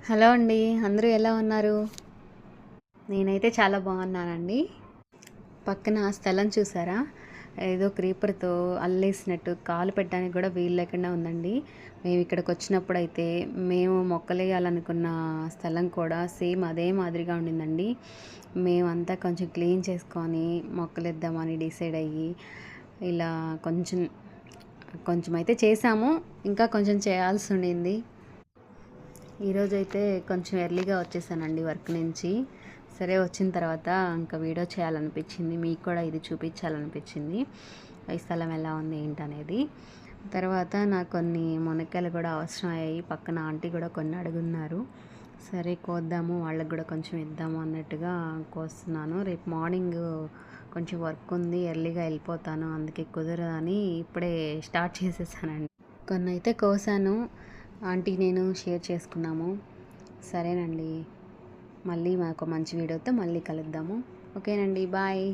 Hello అండి. అందరూ ఎలా ఉన్నారు? నేనైతే చాలా బాగున్నానండి. పక్కన స్థలం చూసారా? ఏదో క్రీపర్‌తో అల్లేసినట్టు కాలు పెట్టడానికి కూడా వీలు లేకుండా ఉందండి. మేము ఇక్కడికి వచ్చినప్పుడైతే మేము మొక్కలేయాలనుకున్న స్థలం కూడా సేమ్ అదే మాదిరిగా ఉండిందండి. మేమంతా కొంచెం క్లీన్ చేసుకొని మొక్కలేద్దామని డిసైడ్ అయ్యి ఇలా కొంచెం కొంచెం అయితే చేసాము. ఇంకా కొంచెం చేయాల్సి ఉండింది. ఈరోజైతే కొంచెం ఎర్లీగా వచ్చేసానండి వర్క్ నుంచి. సరే వచ్చిన తర్వాత ఇంకా వీడియో చేయాలనిపించింది. మీకు కూడా ఇది చూపించాలనిపించింది. ఈ స్థలం ఎలా ఉంది ఏంటనేది. తర్వాత నాకు కొన్ని మునక్కాయలు కూడా అవసరం అయ్యాయి. పక్కన ఆంటీ కూడా కొన్ని అడుగున్నారు. సరే కోద్దాము, వాళ్ళకి కూడా కొంచెం ఇద్దాము అన్నట్టుగా కోస్తున్నాను. రేపు మార్నింగ్ కొంచెం వర్క్ ఉంది, ఎర్లీగా వెళ్ళిపోతాను, అందుకే కుదరదని ఇప్పుడే స్టార్ట్ చేసేసానండి. కొన్ని అయితే కోసాను, ఆంటీ నేను షేర్ చేసుకున్నాము. సరేనండి, మళ్ళీ మాకు మంచి వీడియోతో మళ్ళీ కలుద్దాము. ఓకేనండి, బాయ్.